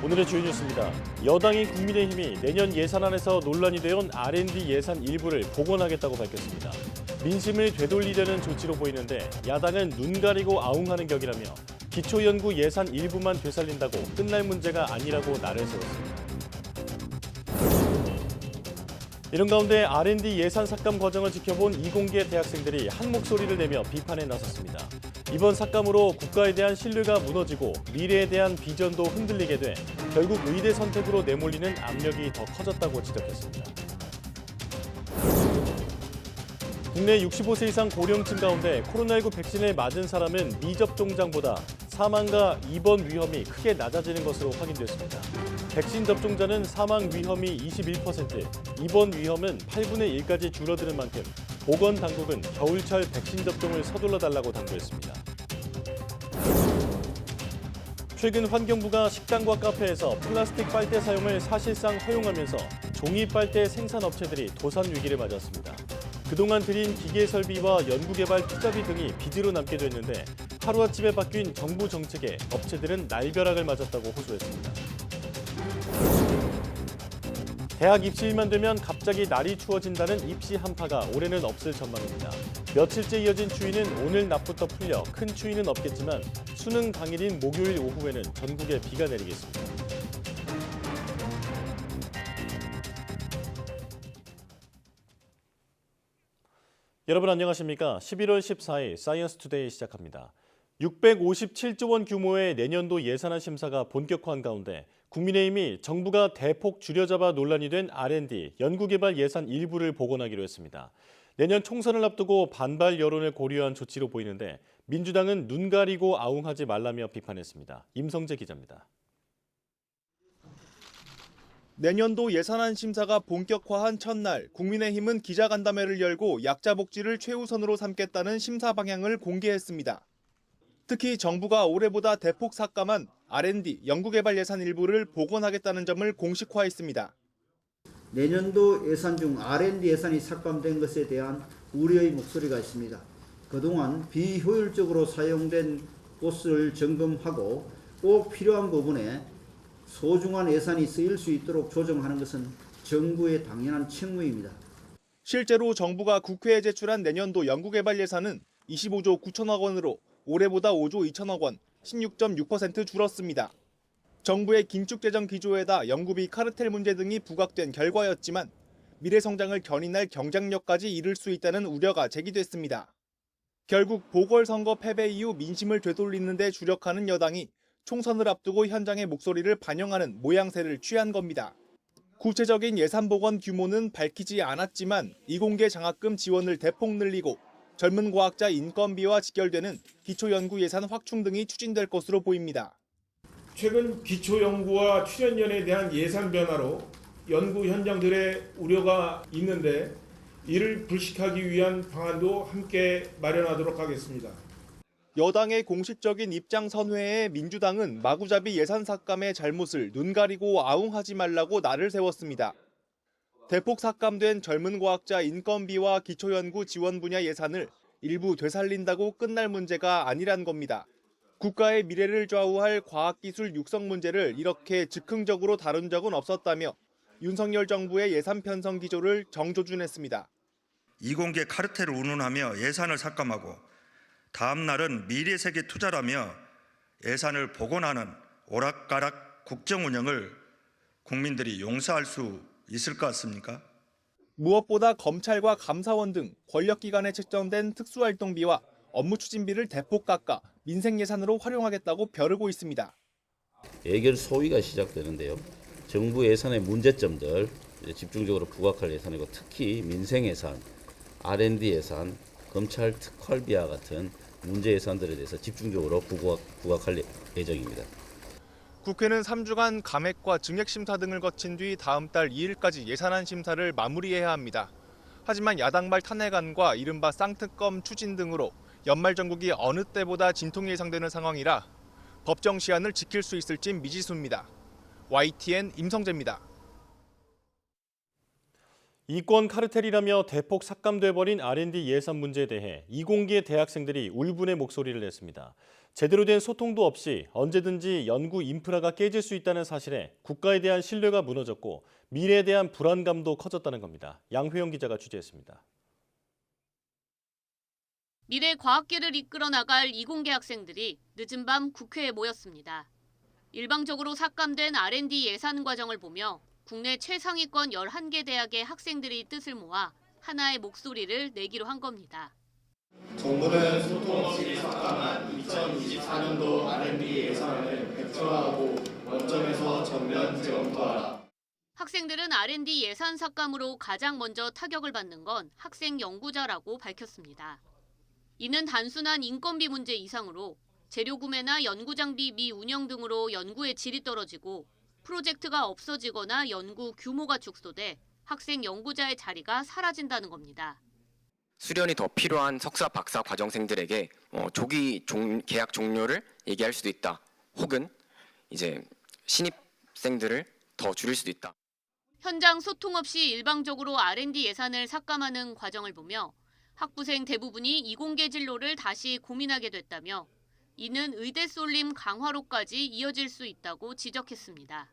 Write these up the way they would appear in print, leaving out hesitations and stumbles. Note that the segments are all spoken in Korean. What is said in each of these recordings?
오늘의 주요 뉴스입니다. 여당인 국민의힘이 내년 예산안에서 논란이 되어온 R&D 예산 일부를 복원하겠다고 밝혔습니다. 민심을 되돌리려는 조치로 보이는데 야당은 눈 가리고 아웅하는 격이라며 기초연구 예산 일부만 되살린다고 끝날 문제가 아니라고 날을 세웠습니다. 이런 가운데 R&D 예산 삭감 과정을 지켜본 이공계 대학생들이 한 목소리를 내며 비판에 나섰습니다. 이번 삭감으로 국가에 대한 신뢰가 무너지고 미래에 대한 비전도 흔들리게 돼 결국 의대 선택으로 내몰리는 압력이 더 커졌다고 지적했습니다. 국내 65세 이상 고령층 가운데 코로나19 백신을 맞은 사람은 미접종자보다 사망과 입원 위험이 크게 낮아지는 것으로 확인됐습니다. 백신 접종자는 사망 위험이 21%, 입원 위험은 8분의 1까지 줄어드는 만큼 보건당국은 겨울철 백신 접종을 서둘러 달라고 당부했습니다. 최근 환경부가 식당과 카페에서 플라스틱 빨대 사용을 사실상 허용하면서 종이 빨대 생산업체들이 도산 위기를 맞았습니다. 그동안 들인 기계 설비와 연구개발 투자비 등이 빚으로 남게 됐는데 하루아침에 바뀐 정부 정책에 업체들은 날벼락을 맞았다고 호소했습니다. 대학 입시일만 되면 갑자기 날이 추워진다는 입시 한파가 올해는 없을 전망입니다. 며칠째 이어진 추위는 오늘 낮부터 풀려 큰 추위는 없겠지만 수능 당일인 목요일 오후에는 전국에 비가 내리겠습니다. 여러분 안녕하십니까? 11월 14일 사이언스 투데이 시작합니다. 657조 원 규모의 내년도 예산안 심사가 본격화한 가운데 국민의힘이 정부가 대폭 줄여잡아 논란이 된 R&D, 연구개발 예산 일부를 복원하기로 했습니다. 내년 총선을 앞두고 반발 여론을 고려한 조치로 보이는데 민주당은 눈 가리고 아웅하지 말라며 비판했습니다. 임성재 기자입니다. 내년도 예산안 심사가 본격화한 첫날 국민의힘은 기자간담회를 열고 약자 복지를 최우선으로 삼겠다는 심사 방향을 공개했습니다. 특히 정부가 올해보다 대폭 삭감한 R&D, 연구개발 예산 일부를 복원하겠다는 점을 공식화했습니다. 내년도 예산 중 R&D 예산이 삭감된 것에 대한 우려의 목소리가 있습니다. 그동안 비효율적으로 사용된 곳을 점검하고 꼭 필요한 부분에 소중한 예산이 쓰일 수 있도록 조정하는 것은 정부의 당연한 책무입니다. 실제로 정부가 국회에 제출한 내년도 연구개발 예산은 25조 9천억 원으로 올해보다 5조 2천억 원, 16.6% 줄었습니다. 정부의 긴축재정 기조에다 연구비 카르텔 문제 등이 부각된 결과였지만 미래 성장을 견인할 경쟁력까지 잃을 수 있다는 우려가 제기됐습니다. 결국 보궐선거 패배 이후 민심을 되돌리는 데 주력하는 여당이 총선을 앞두고 현장의 목소리를 반영하는 모양새를 취한 겁니다. 구체적인 예산 복원 규모는 밝히지 않았지만 이공계 장학금 지원을 대폭 늘리고 젊은 과학자 인건비와 직결되는 기초연구 예산 확충 등이 추진될 것으로 보입니다. 최근 기초연구와 출연연에 대한 예산 변화로 연구 현장들의 우려가 있는데 이를 불식하기 위한 방안도 함께 마련하도록 하겠습니다. 여당의 공식적인 입장 선회에 민주당은 마구잡이 예산 삭감의 잘못을 눈 가리고 아웅하지 말라고 날을 세웠습니다. 대폭 삭감된 젊은 과학자 인건비와 기초연구 지원 분야 예산을 일부 되살린다고 끝날 문제가 아니란 겁니다. 국가의 미래를 좌우할 과학기술 육성 문제를 이렇게 즉흥적으로 다룬 적은 없었다며 윤석열 정부의 예산 편성 기조를 정조준했습니다. 이공계 카르텔을 운운하며 예산을 삭감하고 다음 날은 미래 세계 투자라며 예산을 복원하는 오락가락 국정 운영을 국민들이 용서할 수 있을 것 같습니까? 무엇보다 검찰과 감사원 등 권력기관에 책정된 특수활동비와 업무 추진비를 대폭 깎아 민생 예산으로 활용하겠다고 벼르고 있습니다. 예결 소위가 시작되는데요. 정부 예산의 문제점들 집중적으로 부각할 예산이고 특히 민생 예산, R&D 예산, 검찰 특활비와 같은 문제 예산들에 대해서 집중적으로 부각할 예정입니다. 국회는 3주간 감액과 증액심사 등을 거친 뒤 다음 달 2일까지 예산안 심사를 마무리해야 합니다. 하지만 야당발 탄핵안과 이른바 쌍특검 추진 등으로 연말 정국이 어느 때보다 진통이 예상되는 상황이라 법정 시한을 지킬 수 있을지 미지수입니다. YTN 임성재입니다. 이권 카르텔이라며 대폭 삭감돼버린 R&D 예산 문제에 대해 이공계 대학생들이 울분의 목소리를 냈습니다. 제대로 된 소통도 없이 언제든지 연구 인프라가 깨질 수 있다는 사실에 국가에 대한 신뢰가 무너졌고 미래에 대한 불안감도 커졌다는 겁니다. 양회영 기자가 취재했습니다. 미래 과학계를 이끌어 나갈 이공계 학생들이 늦은 밤 국회에 모였습니다. 일방적으로 삭감된 R&D 예산 과정을 보며 국내 최상위권 11개 대학의 학생들이 뜻을 모아 하나의 목소리를 내기로 한 겁니다. 정부는 소통 없이 삭감한 2024년도 R&D 예산을 백지화하고 원점에서 전면 재검토하라. 학생들은 R&D 예산 삭감으로 가장 먼저 타격을 받는 건 학생 연구자라고 밝혔습니다. 이는 단순한 인건비 문제 이상으로 재료 구매나 연구 장비 미운영 등으로 연구의 질이 떨어지고 프로젝트가 없어지거나 연구 규모가 축소돼 학생 연구자의 자리가 사라진다는 겁니다. 수련이 더 필요한 석사, 박사 과정생들에게 조기 계약 종료를 얘기할 수도 있다. 혹은 이제 신입생들을 더 줄일 수도 있다. 현장 소통 없이 일방적으로 R&D 예산을 삭감하는 과정을 보며 학부생 대부분이 이공계 진로를 다시 고민하게 됐다며 이는 의대 쏠림 강화로까지 이어질 수 있다고 지적했습니다.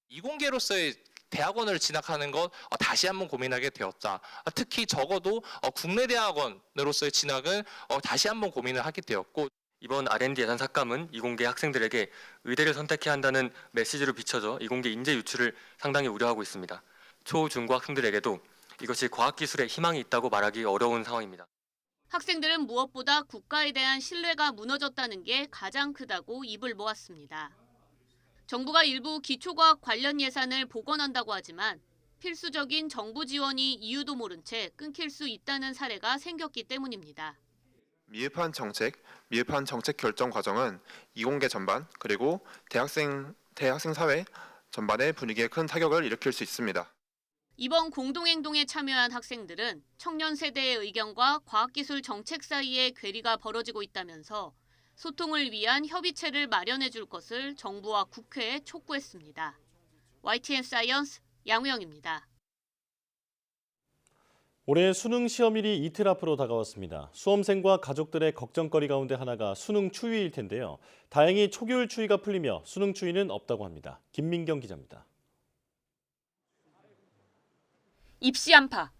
이공계로서의 대학원을 진학하는 것 다시 한번 고민하게 되었다. 특히 적어도 국내 대학원으로서의 진학은 다시 한번 고민을 하게 되었고 이번 R&D 예산 삭감은 이공계 학생들에게 의대를 선택해야 한다는 메시지로 비춰져 이공계 인재 유출을 상당히 우려하고 있습니다. 초, 중고 학생들에게도 이것이 과학기술에 희망이 있다고 말하기 어려운 상황입니다. 학생들은 무엇보다 국가에 대한 신뢰가 무너졌다는 게 가장 크다고 입을 모았습니다. 정부가 일부 기초과학 관련 예산을 복원한다고 하지만 필수적인 정부 지원이 이유도 모른 채 끊길 수 있다는 사례가 생겼기 때문입니다. 미흡한 정책 결정 과정은 이공계 전반 그리고 대학생 사회 전반의 분위기에 큰 타격을 일으킬 수 있습니다. 이번 공동행동에 참여한 학생들은 청년 세대의 의견과 과학기술 정책 사이에 괴리가 벌어지고 있다면서 소통을 위한 협의체를 마련해 줄 것을 정부와 국회에 촉구했습니다. YTN 사이언스 양우영입니다. 올해 수능 시험일이 이틀 앞으로 다가왔습니다. 수험생과 가족들의 걱정거리 가운데 하나가 수능 추위일 텐데요. 다행히 초겨울 추위가 풀리며 수능 추위는 없다고 합니다. 김민경 기자입니다. 입시 한파.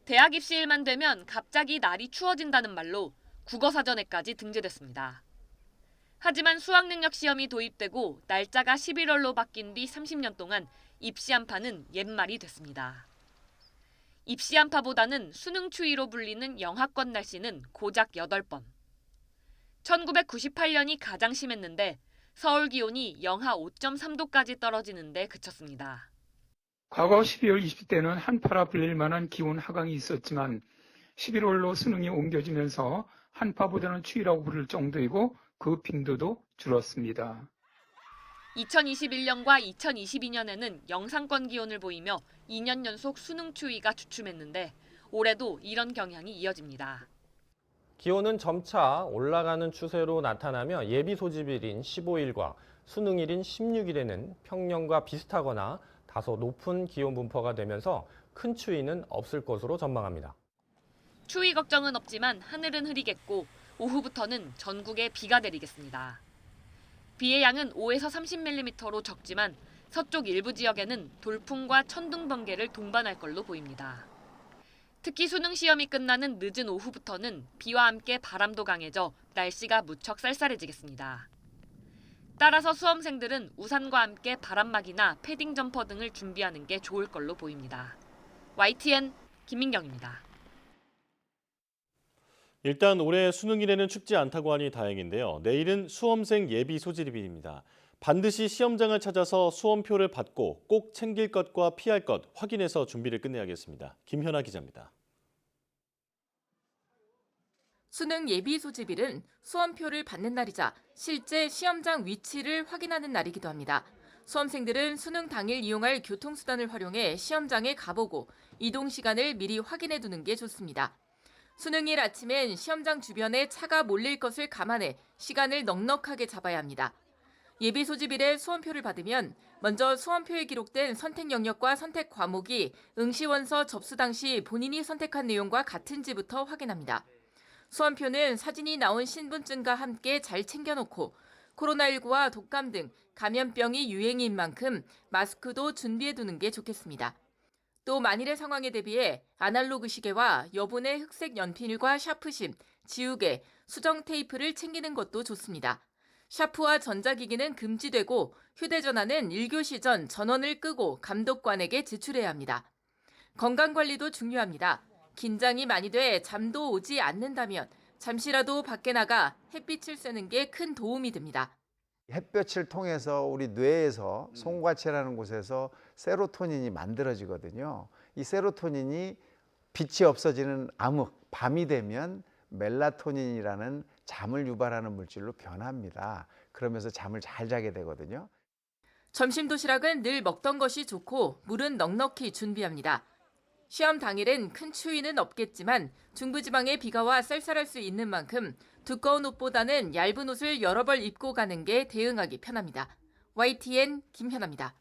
대학 입시일만 되면 갑자기 날이 추워진다는 말로 국어사전에까지 등재됐습니다. 하지만 수학능력 시험이 도입되고 날짜가 11월로 바뀐 뒤 30년 동안 입시 한파는 옛말이 됐습니다. 입시 한파보다는 수능 추위로 불리는 영하권 날씨는 고작 8번. 1998년이 가장 심했는데 서울 기온이 영하 5.3도까지 떨어지는 데 그쳤습니다. 과거 12월 20대는 한파라 불릴 만한 기온 하강이 있었지만 11월로 수능이 옮겨지면서 한파보다는 추위라고 부를 정도이고 그 빈도도 줄었습니다. 2021년과 2022년에는 영상권 기온을 보이며 2년 연속 수능 추위가 주춤했는데 올해도 이런 경향이 이어집니다. 기온은 점차 올라가는 추세로 나타나며 예비 소집일인 15일과 수능일인 16일에는 평년과 비슷하거나 다소 높은 기온 분포가 되면서 큰 추위는 없을 것으로 전망합니다. 추위 걱정은 없지만 하늘은 흐리겠고 오후부터는 전국에 비가 내리겠습니다. 비의 양은 5에서 30mm로 적지만 서쪽 일부 지역에는 돌풍과 천둥 번개를 동반할 걸로 보입니다. 특히 수능 시험이 끝나는 늦은 오후부터는 비와 함께 바람도 강해져 날씨가 무척 쌀쌀해지겠습니다. 따라서 수험생들은 우산과 함께 바람막이나 패딩 점퍼 등을 준비하는 게 좋을 걸로 보입니다. YTN 김민경입니다. 일단 올해 수능일에는 춥지 않다고 하니 다행인데요. 내일은 수험생 예비 소집일입니다. 반드시 시험장을 찾아서 수험표를 받고 꼭 챙길 것과 피할 것 확인해서 준비를 끝내야겠습니다. 김현아 기자입니다. 수능 예비 소집일은 수험표를 받는 날이자 실제 시험장 위치를 확인하는 날이기도 합니다. 수험생들은 수능 당일 이용할 교통수단을 활용해 시험장에 가보고 이동 시간을 미리 확인해 두는 게 좋습니다. 수능일 아침엔 시험장 주변에 차가 몰릴 것을 감안해 시간을 넉넉하게 잡아야 합니다. 예비 소집일에 수험표를 받으면 먼저 수험표에 기록된 선택 영역과 선택 과목이 응시원서 접수 당시 본인이 선택한 내용과 같은지부터 확인합니다. 수험표는 사진이 나온 신분증과 함께 잘 챙겨놓고 코로나19와 독감 등 감염병이 유행인 만큼 마스크도 준비해두는 게 좋겠습니다. 또 만일의 상황에 대비해 아날로그 시계와 여분의 흑색 연필과 샤프심, 지우개, 수정 테이프를 챙기는 것도 좋습니다. 샤프와 전자기기는 금지되고 휴대전화는 1교시 전 전원을 끄고 감독관에게 제출해야 합니다. 건강관리도 중요합니다. 긴장이 많이 돼 잠도 오지 않는다면 잠시라도 밖에 나가 햇빛을 쐬는 게 큰 도움이 됩니다. 햇볕을 통해서 우리 뇌에서 송과체라는 곳에서 세로토닌이 만들어지거든요. 이 세로토닌이 빛이 없어지는 암흑, 밤이 되면 멜라토닌이라는 잠을 유발하는 물질로 변합니다. 그러면서 잠을 잘 자게 되거든요. 점심 도시락은 늘 먹던 것이 좋고 물은 넉넉히 준비합니다. 시험 당일엔 큰 추위는 없겠지만 중부지방에 비가 와 쌀쌀할 수 있는 만큼 두꺼운 옷보다는 얇은 옷을 여러 벌 입고 가는 게 대응하기 편합니다. YTN 김현아입니다.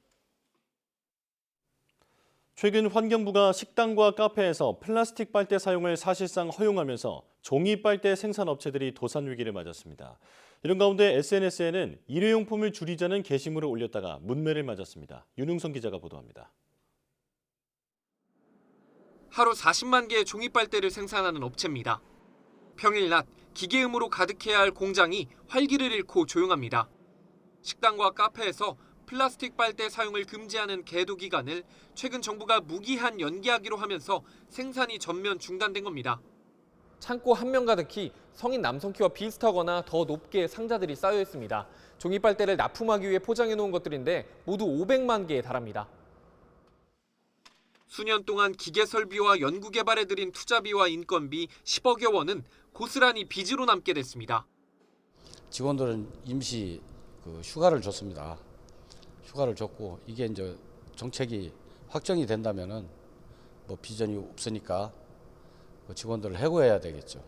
최근 환경부가 식당과 카페에서 플라스틱 빨대 사용을 사실상 허용하면서 종이 빨대 생산업체들이 도산 위기를 맞았습니다. 이런 가운데 SNS에는 일회용품을 줄이자는 게시물을 올렸다가 문매를 맞았습니다. 윤웅선 기자가 보도합니다. 하루 40만 개의 종이 빨대를 생산하는 업체입니다. 평일 낮 기계음으로 가득해야 할 공장이 활기를 잃고 조용합니다. 식당과 카페에서 플라스틱 빨대 사용을 금지하는 계도 기간을 최근 정부가 무기한 연기하기로 하면서 생산이 전면 중단된 겁니다. 창고 한 면 가득히 성인 남성 키와 비슷하거나 더 높게 상자들이 쌓여 있습니다. 종이 빨대를 납품하기 위해 포장해 놓은 것들인데 모두 500만 개에 달합니다. 수년 동안 기계 설비와 연구 개발에 들인 투자비와 인건비 10억여 원은 고스란히 빚으로 남게 됐습니다. 직원들은 임시 휴가를 줬습니다. 휴가를 줬고 이게 이제 정책이 확정이 된다면은 비전이 없으니까 직원들을 해고해야 되겠죠.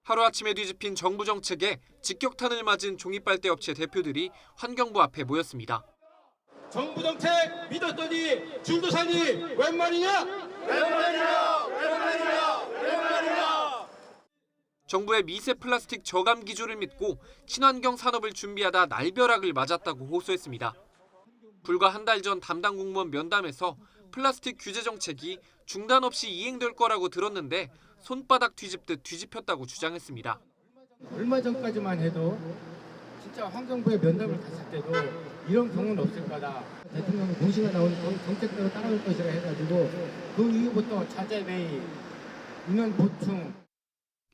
하루아침에 뒤집힌 정부 정책에 직격탄을 맞은 종이빨대 업체 대표들이 환경부 앞에 모였습니다. 정부 정책 믿었더니 줄도산이 웬 말이냐? 웬 말이냐? 웬 말이냐? 웬 말이냐? 정부의 미세 플라스틱 저감 기조를 믿고 친환경 산업을 준비하다 날벼락을 맞았다고 호소했습니다. 불과 한 달 전 담당 공무원 면담에서 플라스틱 규제 정책이 중단 없이 이행될 거라고 들었는데 손바닥 뒤집듯 뒤집혔다고 주장했습니다. 얼마 전까지만 해도 진짜 환경부에 면담을 갔을 때도 이런 경우는 없을 거다. 대통령이 공시가 나오는 정책대로 따라올 것이라 해가지고 그 이후부터 자재 매입, 인원 보충.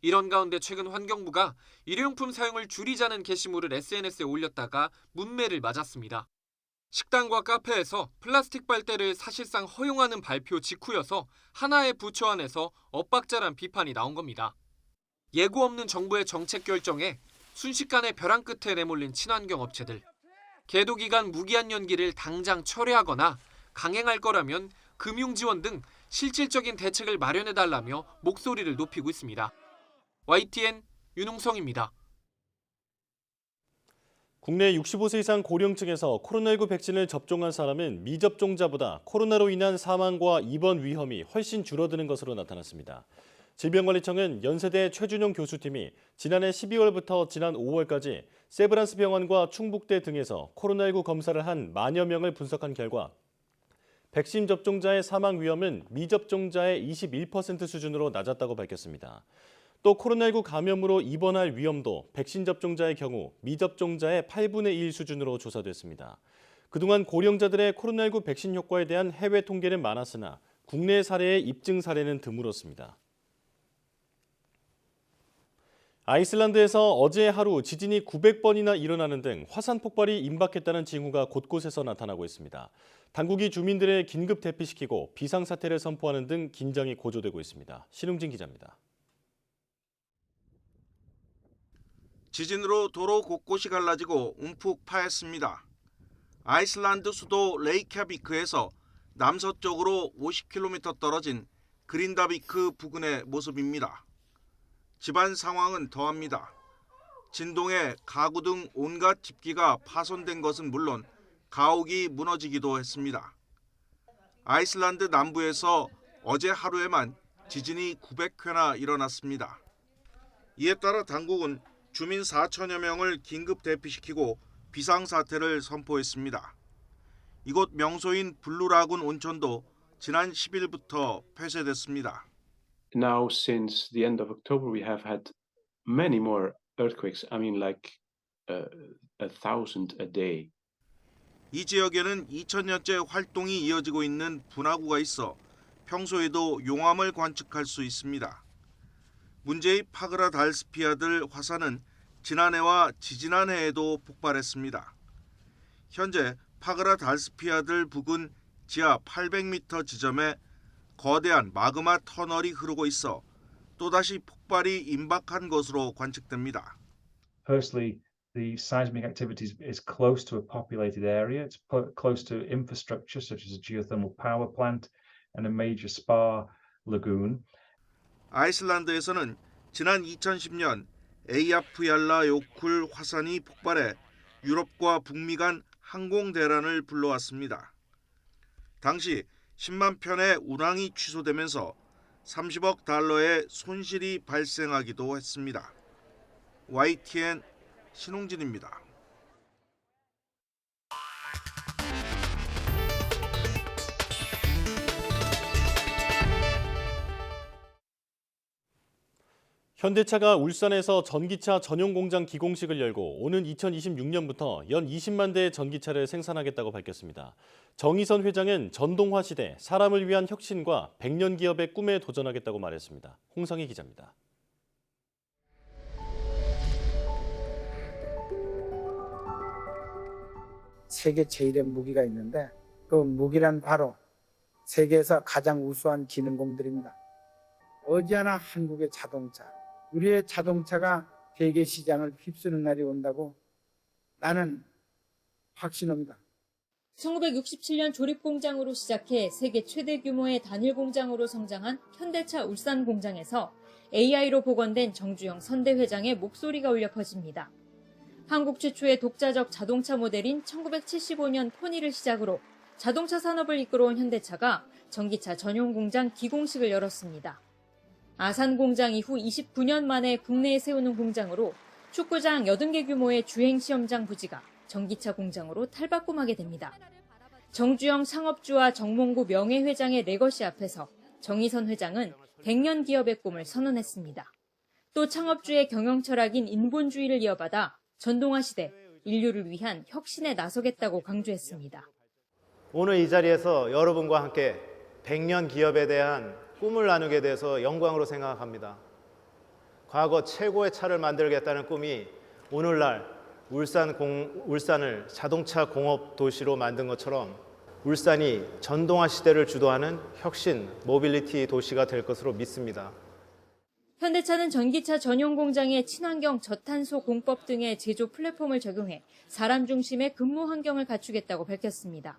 이런 가운데 최근 환경부가 일회용품 사용을 줄이자는 게시물을 SNS에 올렸다가 문매를 맞았습니다. 식당과 카페에서 플라스틱 빨대를 사실상 허용하는 발표 직후여서 하나의 부처 안에서 엇박자란 비판이 나온 겁니다. 예고 없는 정부의 정책 결정에 순식간에 벼랑 끝에 내몰린 친환경 업체들. 계도기간 무기한 연기를 당장 철회하거나 강행할 거라면 금융 지원 등 실질적인 대책을 마련해달라며 목소리를 높이고 있습니다. YTN 윤웅성입니다. 국내 65세 이상 고령층에서 코로나19 백신을 접종한 사람은 미접종자보다 코로나로 인한 사망과 입원 위험이 훨씬 줄어드는 것으로 나타났습니다. 질병관리청은 연세대 최준용 교수팀이 지난해 12월부터 지난 5월까지 세브란스 병원과 충북대 등에서 코로나19 검사를 한 만여 명을 분석한 결과 백신 접종자의 사망 위험은 미접종자의 21% 수준으로 낮았다고 밝혔습니다. 또 코로나19 감염으로 입원할 위험도 백신 접종자의 경우 미접종자의 8분의 1 수준으로 조사됐습니다. 그동안 고령자들의 코로나19 백신 효과에 대한 해외 통계는 많았으나 국내 사례의 입증 사례는 드물었습니다. 아이슬란드에서 어제 하루 지진이 900번이나 일어나는 등 화산 폭발이 임박했다는 징후가 곳곳에서 나타나고 있습니다. 당국이 주민들을 긴급 대피시키고 비상사태를 선포하는 등 긴장이 고조되고 있습니다. 신웅진 기자입니다. 지진으로 도로 곳곳이 갈라지고 움푹 파였습니다. 아이슬란드 수도 레이캬비크에서 남서쪽으로 50km 떨어진 그린다비크 부근의 모습입니다. 집안 상황은 더합니다. 진동에 가구 등 온갖 집기가 파손된 것은 물론 가옥이 무너지기도 했습니다. 아이슬란드 남부에서 어제 하루에만 지진이 900회나 일어났습니다. 이에 따라 당국은 주민 4천여 명을 긴급 대피시키고 비상사태를 선포했습니다. 이곳 명소인 블루라군 온천도 지난 10일부터 폐쇄됐습니다. Now since the end of October we have had many more earthquakes. I mean like 1,000 a day. 이 지역에는 2000년째 활동이 이어지고 있는 분화구가 있어 평소에도 용암을 관측할 수 있습니다. 문제의 파그라 달스피아들 화산은 지난해와 지지난해에도 폭발했습니다. 현재 파그라 달스피아들 부근 지하 800m 지점에 거대한 마그마 터널이 흐르고 있어 또다시 폭발이 임박한 것으로 관측됩니다. Firstly, the seismic activity is close to a populated area. It's close to infrastructure such as a geothermal power plant and a major spa lagoon. 아이슬란드에서는 지난 2010년 에이아프얄라요쿨 화산이 폭발해 유럽과 북미 간 항공 대란을 불러왔습니다. 당시 10만 편의 운항이 취소되면서 30억 달러의 손실이 발생하기도 했습니다. YTN 신홍진입니다. 현대차가 울산에서 전기차 전용 공장 기공식을 열고 오는 2026년부터 연 20만 대의 전기차를 생산하겠다고 밝혔습니다. 정의선 회장은 전동화 시대 사람을 위한 혁신과 100년 기업의 꿈에 도전하겠다고 말했습니다. 홍상희 기자입니다. 세계 제일의 무기가 있는데 그 무기란 바로 세계에서 가장 우수한 기능공들입니다. 어지않아 한국의 자동차, 우리의 자동차가 세계 시장을 휩쓰는 날이 온다고 나는 확신합니다. 1967년 조립공장으로 시작해 세계 최대 규모의 단일 공장으로 성장한 현대차 울산 공장에서 AI로 복원된 정주영 선대 회장의 목소리가 울려 퍼집니다. 한국 최초의 독자적 자동차 모델인 1975년 포니를 시작으로 자동차 산업을 이끌어온 현대차가 전기차 전용 공장 기공식을 열었습니다. 아산 공장 이후 29년 만에 국내에 세우는 공장으로 축구장 80개 규모의 주행 시험장 부지가 전기차 공장으로 탈바꿈하게 됩니다. 정주영 창업주와 정몽구 명예회장의 레거시 앞에서 정의선 회장은 100년 기업의 꿈을 선언했습니다. 또 창업주의 경영 철학인 인본주의를 이어받아 전동화 시대, 인류를 위한 혁신에 나서겠다고 강조했습니다. 오늘 이 자리에서 여러분과 함께 100년 기업에 대한 꿈을 나누게 돼서 영광으로 생각합니다. 과거 최고의 차를 만들겠다는 꿈이 오늘날 울산을 자동차 공업 도시로 만든 것처럼 울산이 전동화 시대를 주도하는 혁신, 모빌리티 도시가 될 것으로 믿습니다. 현대차는 전기차 전용 공장에 친환경 저탄소 공법 등의 제조 플랫폼을 적용해 사람 중심의 근무 환경을 갖추겠다고 밝혔습니다.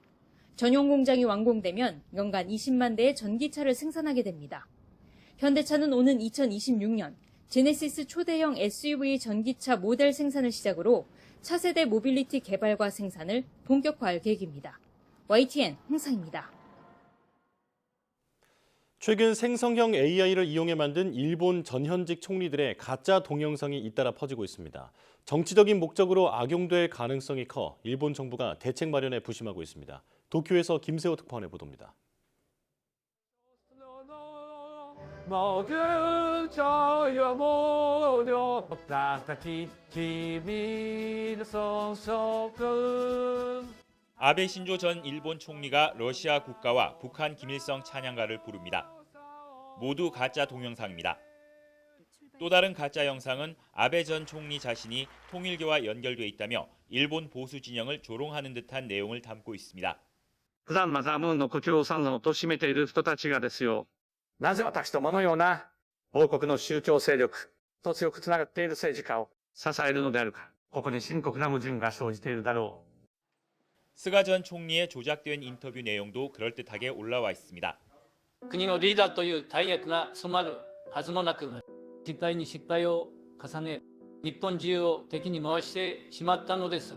전용 공장이 완공되면 연간 20만 대의 전기차를 생산하게 됩니다. 현대차는 오는 2026년 제네시스 초대형 SUV 전기차 모델 생산을 시작으로 차세대 모빌리티 개발과 생산을 본격화할 계획입니다. YTN 홍상입니다. 최근 생성형 AI를 이용해 만든 일본 전현직 총리들의 가짜 동영상이 잇따라 퍼지고 있습니다. 정치적인 목적으로 악용될 가능성이 커 일본 정부가 대책 마련에 부심하고 있습니다. 도쿄에서 김세호 특파원의 보도입니다. 아베 신조 전 일본 총리가 러시아 국가와 북한 김일성 찬양가를 부릅니다. 모두 가짜 동영상입니다. 또 다른 가짜 영상은 아베 전 총리 자신이 통일교와 연결돼 있다며 일본 보수 진영을 조롱하는 듯한 내용을 담고 있습니다. 普段マザームーンの故郷産を貶めている人たちがですよ。なぜ私どものような王国の宗教勢力と強くつながっている政治家を支えるのであるか。ここに深刻な矛盾が生じているだろう。 스가 전 총리의 조작된 인터뷰 내용도 그럴듯하게 올라와 있습니다. 国のリーダーという大役が務まるはずもなく、失敗に失敗を重ね、日本中を敵に回してしまったのです。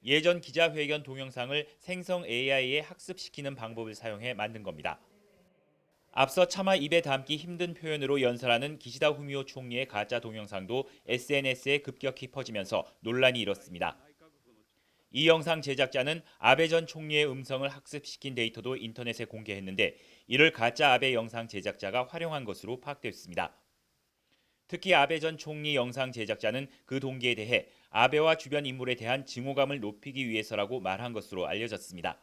예전 기자회견 동영상을 생성 AI에 학습시키는 방법을 사용해 만든 겁니다. 앞서 차마 입에 담기 힘든 표현으로 연설하는 기시다 후미오 총리의 가짜 동영상도 SNS에 급격히 퍼지면서 논란이 일었습니다. 이 영상 제작자는 아베 전 총리의 음성을 학습시킨 데이터도 인터넷에 공개했는데 이를 가짜 아베 영상 제작자가 활용한 것으로 파악됐습니다. 특히 아베 전 총리 영상 제작자는 그 동기에 대해 아베와 주변 인물에 대한 증오감을 높이기 위해서라고 말한 것으로 알려졌습니다.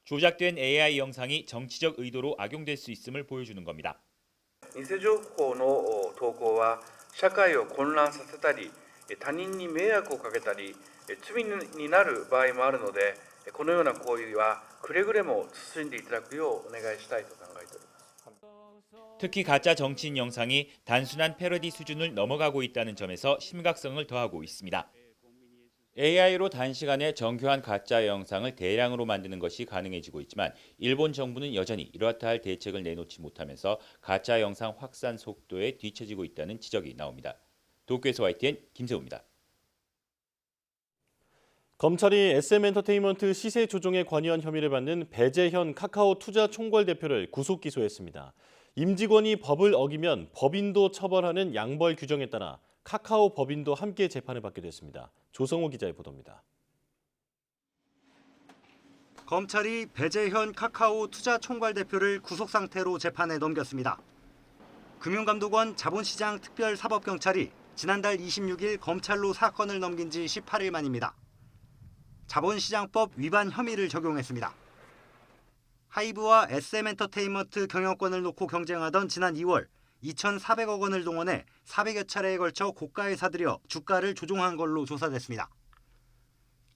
조작된 AI 영상이 정치적 의도로 악용될 수 있음을 보여주는 겁니다. 偽情報の投稿は社会を混乱させたり、他人に迷惑をかけたり、罪になる場合もあるので、このような行為はくれぐれも慎んでいただくようお願いしたいと考えております。 특히 가짜 정치인 영상이 단순한 패러디 수준을 넘어가고 있다는 점에서 심각성을 더하고 있습니다. AI로 단시간에 정교한 가짜 영상을 대량으로 만드는 것이 가능해지고 있지만 일본 정부는 여전히 이렇다 할 대책을 내놓지 못하면서 가짜 영상 확산 속도에 뒤처지고 있다는 지적이 나옵니다. 도쿄에서 YTN 김세우입니다. 검찰이 SM엔터테인먼트 시세 조종에 관여한 혐의를 받는 배재현 카카오 투자 총괄 대표를 구속 기소했습니다. 임직원이 법을 어기면 법인도 처벌하는 양벌 규정에 따라 카카오 법인도 함께 재판을 받게 됐습니다. 조성호 기자의 보도입니다. 검찰이 배재현 카카오 투자 총괄 대표를 구속 상태로 재판에 넘겼습니다. 금융감독원 자본시장 특별사법경찰이 지난달 26일 검찰로 사건을 넘긴 지 18일 만입니다. 자본시장법 위반 혐의를 적용했습니다. 하이브와 SM엔터테인먼트 경영권을 놓고 경쟁하던 지난 2월 2,400억 원을 동원해 400여 차례에 걸쳐 고가에 사들여 주가를 조종한 걸로 조사됐습니다.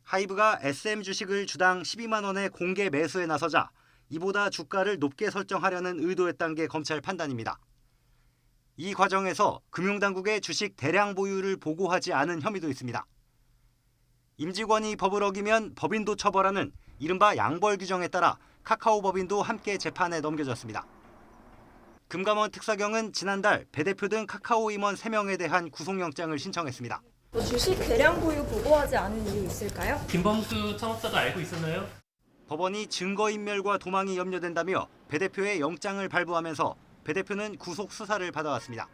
하이브가 SM 주식을 주당 12만 원에 공개 매수에 나서자 이보다 주가를 높게 설정하려는 의도였다는 게 검찰 판단입니다. 이 과정에서 금융당국의 주식 대량 보유를 보고하지 않은 혐의도 있습니다. 임직원이 법을 어기면 법인도 처벌하는 이른바 양벌 규정에 따라 카카오 법인도 함께 재판에 넘겨졌습니다. 금감원 특사경은 지난달 배 대표 등 카카오 임원 3명에 대한 구속영장을 신청했습니다. 주식 대량 보유 보고하지 않은 이유 있을까요? 김범수 창업자가 알고 있었나요? 법원이 증거인멸과 도망이 염려된다며 배 대표의 영장을 발부하면서 배 대표는 구속 수사를 받아왔습니다.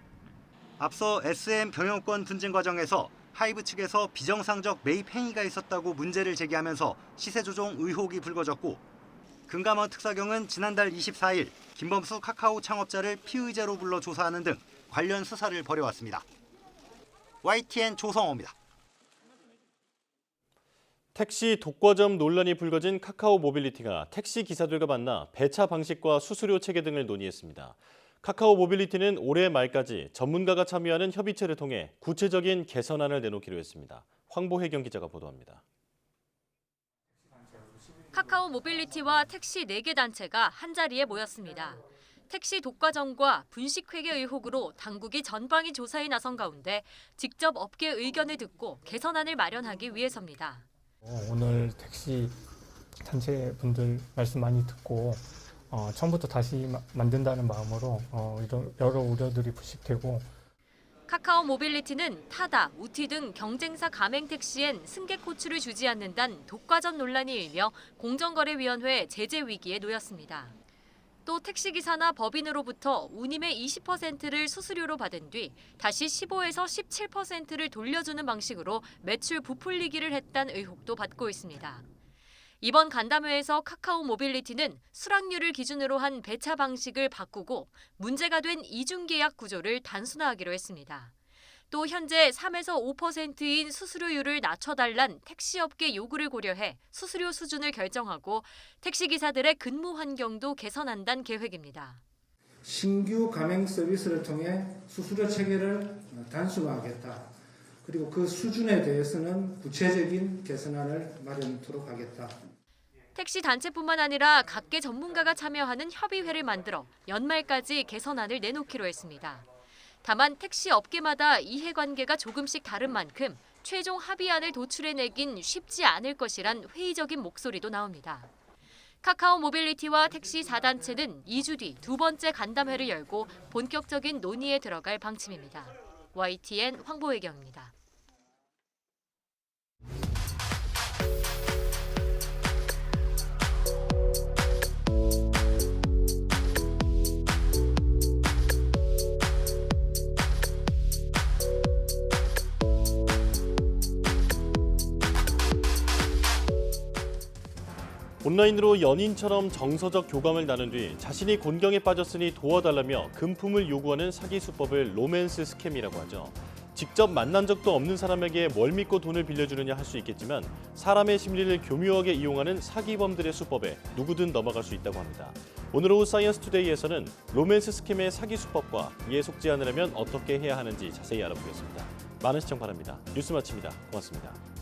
앞서 SM 경영권 분쟁 과정에서 하이브 측에서 비정상적 매입 행위가 있었다고 문제를 제기하면서 시세 조종 의혹이 불거졌고 금감원 특사경은 지난달 24일 김범수 카카오 창업자를 피의자로 불러 조사하는 등 관련 수사를 벌여왔습니다. YTN 조성호입니다. 택시 독과점 논란이 불거진 카카오 모빌리티가 택시 기사들과 만나 배차 방식과 수수료 체계 등을 논의했습니다. 카카오 모빌리티는 올해 말까지 전문가가 참여하는 협의체를 통해 구체적인 개선안을 내놓기로 했습니다. 황보혜경 기자가 보도합니다. 카카오 모빌리티와 택시 4개 단체가 한자리에 모였습니다. 택시 독과점과 분식회계 의혹으로 당국이 전방위 조사에 나선 가운데 직접 업계 의견을 듣고 개선안을 마련하기 위해서입니다. 오늘 택시 단체분들 말씀 많이 듣고 처음부터 다시 만든다는 마음으로 여러 우려들이 부식되고 카카오 모빌리티는 타다, 우티 등 경쟁사 가맹 택시엔 승객 호출을 주지 않는다는 독과점 논란이 일며 공정거래위원회 제재 위기에 놓였습니다. 또 택시기사나 법인으로부터 운임의 20%를 수수료로 받은 뒤 다시 15에서 17%를 돌려주는 방식으로 매출 부풀리기를 했다는 의혹도 받고 있습니다. 이번 간담회에서 카카오 모빌리티는 수락률을 기준으로 한 배차 방식을 바꾸고 문제가 된 이중계약 구조를 단순화하기로 했습니다. 또 현재 3에서 5%인 수수료율을 낮춰달란 택시업계 요구를 고려해 수수료 수준을 결정하고 택시기사들의 근무 환경도 개선한다는 계획입니다. 신규 가맹 서비스를 통해 수수료 체계를 단순화하겠다. 그리고 그 수준에 대해서는 구체적인 개선안을 마련하도록 하겠다. 택시 단체뿐만 아니라 각계 전문가가 참여하는 협의회를 만들어 연말까지 개선안을 내놓기로 했습니다. 다만 택시 업계마다 이해관계가 조금씩 다른 만큼 최종 합의안을 도출해내긴 쉽지 않을 것이란 회의적인 목소리도 나옵니다. 카카오 모빌리티와 택시 4단체는 2주 뒤 두 번째 간담회를 열고 본격적인 논의에 들어갈 방침입니다. YTN 황보혜경입니다. 온라인으로 연인처럼 정서적 교감을 나눈 뒤 자신이 곤경에 빠졌으니 도와달라며 금품을 요구하는 사기 수법을 로맨스 스캠이라고 하죠. 직접 만난 적도 없는 사람에게 뭘 믿고 돈을 빌려주느냐 할 수 있겠지만 사람의 심리를 교묘하게 이용하는 사기범들의 수법에 누구든 넘어갈 수 있다고 합니다. 오늘 오후 사이언스 투데이에서는 로맨스 스캠의 사기 수법과 이에 속지 않으려면 어떻게 해야 하는지 자세히 알아보겠습니다. 많은 시청 바랍니다. 뉴스 마칩니다. 고맙습니다.